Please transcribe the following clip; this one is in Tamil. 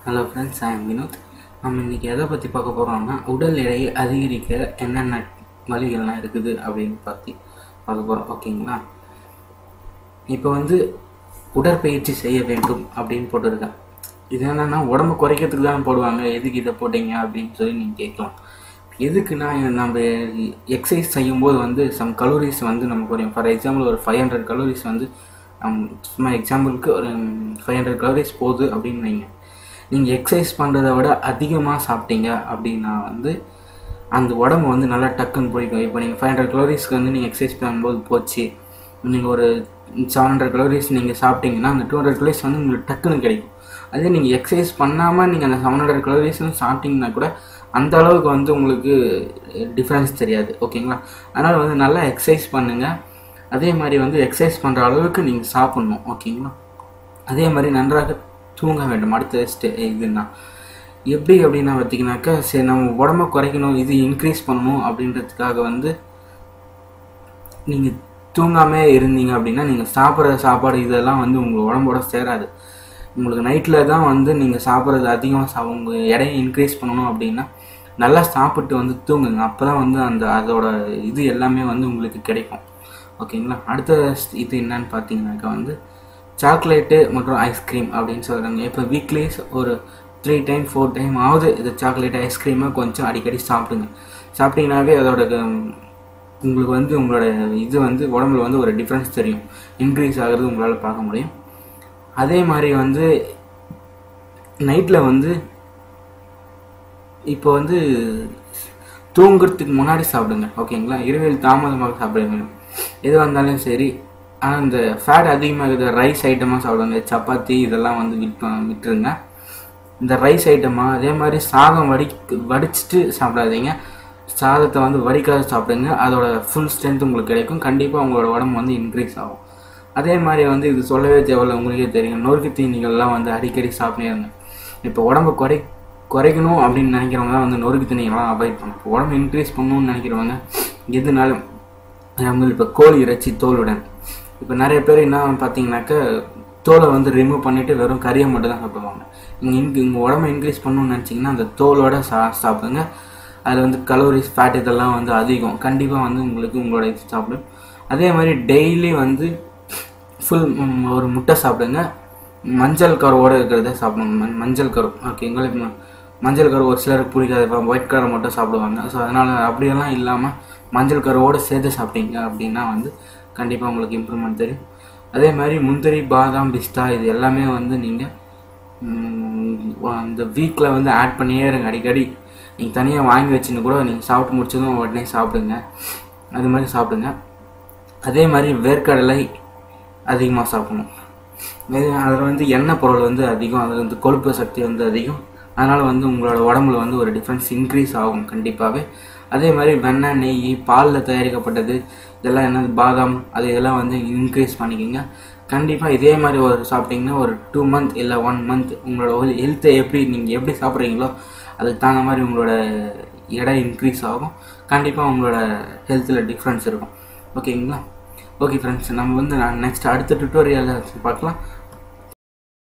Hello friends, I am Vinod. நம்ம இன்றைக்கி எதை பற்றி பார்க்க போகிறோம்னா, உடல் எடையை அதிகரிக்க என்னென்ன வழிகள்லாம் இருக்குது அப்படின்னு பார்க்க போகிறோம். ஓகேங்களா? இப்போ உடற்பயிற்சி செய்ய வேண்டும் அப்படின்னு போட்டிருக்கேன். இது என்னென்னா உடம்பு குறைக்கிறதுக்கு தான் போடுவாங்க, எதுக்கு இதை போட்டீங்க அப்படின்னு சொல்லி நீங்கள் கேட்கலாம். எதுக்குன்னா, நம்ம எக்ஸசைஸ் செய்யும்போது சம் கலோரிஸ் நமக்கு குறையும். ஃபார் எக்ஸாம்பிள் ஒரு 500 கலோரிஸ் சும்மா எக்ஸாம்பிளுக்கு ஒரு 500 கலோரிஸ் போகுது அப்படின்னு வைங்க. நீங்கள் எக்ஸசைஸ் பண்ணுறதை விட அதிகமாக சாப்பிட்டீங்க அப்படின்னா அந்த உடம்பு நல்லா டக்குன்னு போய்க்கும். இப்போ நீங்கள் 500 கலோரிஸ்க்கு நீங்கள் எக்ஸசைஸ் பண்ணும்போது போச்சு, நீங்கள் ஒரு 700 கலோரிஸ் நீங்கள் சாப்பிட்டீங்கன்னா அந்த 200 கலோரிஸ் உங்களுக்கு டக்குன்னு கிடைக்கும். அதே நீங்கள் எக்ஸசைஸ் பண்ணாமல் நீங்கள் அந்த 700 கலோரிஸ்ன்னு சாப்பிட்டீங்கன்னா கூட அந்த அளவுக்கு உங்களுக்கு டிஃப்ரென்ஸ் தெரியாது. ஓகேங்களா? அதனால் நல்லா எக்ஸசைஸ் பண்ணுங்கள். அதே மாதிரி எக்ஸசைஸ் பண்ணுற அளவுக்கு நீங்கள் சாப்பிட்ணும். ஓகேங்களா? அதே மாதிரி நன்றாக தூங்க வேண்டும். அடுத்த இதுன்னா எப்படி அப்படின்னா பார்த்தீங்கன்னாக்கா, சரி நம்ம உடம்பை குறைக்கணும், இது இன்க்ரீஸ் பண்ணணும் அப்படின்றதுக்காக நீங்கள் தூங்காமே இருந்தீங்க அப்படின்னா நீங்கள் சாப்பிட்ற சாப்பாடு இதெல்லாம் உங்கள் உடம்போட சேராது. உங்களுக்கு நைட்டில் தான் நீங்கள் சாப்பிட்றது அதிகமாக உங்கள் எடையை இன்க்ரீஸ் பண்ணணும் அப்படின்னா நல்லா சாப்பிட்டு தூங்குங்க. அப்போ தான் அதோட இது எல்லாமே உங்களுக்கு கிடைக்கும். ஓகேங்களா? அடுத்த இது என்னன்னு பார்த்தீங்கன்னாக்கா சாக்லேட்டு மற்றும் ஐஸ்கிரீம் அப்படின்னு சொல்கிறாங்க. இப்போ வீக்லி ஒரு 3 டைம் 4 டைம் ஆகுது இது சாக்லேட் ஐஸ்கிரீமை கொஞ்சம் அடிக்கடி சாப்பிடுங்க. சாப்பிட்டீங்கன்னாவே அதோட உங்களுக்கு உங்களோட இது உடம்புல ஒரு டிஃப்ரென்ஸ் தெரியும், இன்க்ரீஸ் ஆகிறது உங்களால் பார்க்க முடியும். அதே மாதிரி நைட்டில் இப்போ தூங்குறதுக்கு முன்னாடி சாப்பிடுங்க. ஓகேங்களா? இரவில் தாமதமாக சாப்பிடுங்க. எது வந்தாலும் சரி. ஆனால் இந்த ஃபேட் அதிகமாக இருக்கிற ரைஸ் ஐட்டமாக சாப்பிடுங்க. சப்பாத்தி இதெல்லாம் விட்டுருங்க. இந்த ரைஸ் ஐட்டமாக அதே மாதிரி சாதம் வடிச்சிட்டு சாப்பிடாதீங்க. சாதத்தை வடிக்காத சாப்பிடுங்க. அதோட ஃபுல் ஸ்ட்ரென்த் உங்களுக்கு கிடைக்கும். கண்டிப்பாக உங்களோட உடம்பு இன்க்ரீஸ் ஆகும். அதே மாதிரி இது சொல்லவே தேவையில்லை, உங்களுக்கே தெரியும். நொறுக்கு தீனிகள்லாம் அடிக்கடி சாப்பிடுங்க. இப்போ உடம்பு குறைக்கணும் அப்படின்னு நினைக்கிறவங்க நொறுக்கு தீனிகள்லாம் அவாய்ட் பண்ணணும். இப்போ உடம்பு இன்க்ரீஸ் பண்ணணும்னு நினைக்கிறவங்க எதுனாலும் இப்போ கோழி இறைச்சி தோலுடன். இப்போ நிறைய பேர் என்ன பார்த்தீங்கன்னாக்கா தோலை ரிமூவ் பண்ணிவிட்டு வெறும் கறியை மட்டும் தான் சாப்பிடுவாங்க. உங்கள் உடம்பை இன்க்ரீஸ் பண்ணணும்னு நினச்சிங்கன்னா அந்த தோலோட சாப்பிடுங்க. அதில் கலோரிஸ் ஃபேட் இதெல்லாம் அதிகம். கண்டிப்பாக உங்களுக்கு உங்களோட இது சாப்பிடும். அதே மாதிரி டெய்லி ஃபுல் ஒரு முட்டை சாப்பிடுங்க. மஞ்சள் கருவோடு இருக்கிறத சாப்பிடுங்க. மஞ்சள் கரு. ஓகேங்களா? மஞ்சள் கரு ஒரு சிலருக்கு பிடிக்காது, ஒயிட் கரு மட்டும் சாப்பிடுவாங்க. ஸோ அதனால் அப்படியெல்லாம் இல்லாமல் மஞ்சள் கருவோடு சேர்த்து சாப்பிட்டீங்க அப்படின்னா கண்டிப்பாக உங்களுக்கு இம்ப்ரூவ்மெண்ட் தெரியும். அதே மாதிரி முந்திரி, பாதாம், பிஸ்தா இது எல்லாமே நீங்கள் அந்த வீக்கில் ஆட் பண்ணியே இருங்க. அடிக்கடி நீங்கள் தனியாக வாங்கி வச்சுன்னு கூட நீங்கள் சாப்பிட்டு முடிச்சதும் உடனே சாப்பிடுங்க. அது மாதிரி சாப்பிடுங்க. அதே மாதிரி வேர்க்கடலை அதிகமாக சாப்பிடணும். அதில் எண்ணெய் பொருள் அதிகம், அதில் கொழுப்பு சக்தி அதிகம். அதனால் உங்களோட உடம்புல ஒரு டிஃப்ரென்ஸ் இன்க்ரீஸ் ஆகும் கண்டிப்பாகவே. அதே மாதிரி வெண்ணெய், நெய், பாலில் தயாரிக்கப்பட்டது இதெல்லாம் பாதாம் இதெல்லாம் இன்க்ரீஸ் பண்ணிக்கோங்க. கண்டிப்பாக இதே மாதிரி சாப்பிட்டிங்கன்னா ஒரு 2 மந்த் இல்லை 1 மந்த் உங்களோட ஹெல்த்தை நீங்கள் எப்படி சாப்பிட்றீங்களோ அதுக்கு தகுந்த மாதிரி உங்களோட எடை இன்க்ரீஸ் ஆகும். கண்டிப்பாக உங்களோட ஹெல்த்தில் டிஃப்ரென்ஸ் இருக்கும். ஓகேங்களா? ஓகே ஃப்ரெண்ட்ஸ், நம்ம நான் நெக்ஸ்ட் அடுத்த டுட்டோரியலில் பார்க்கலாம்.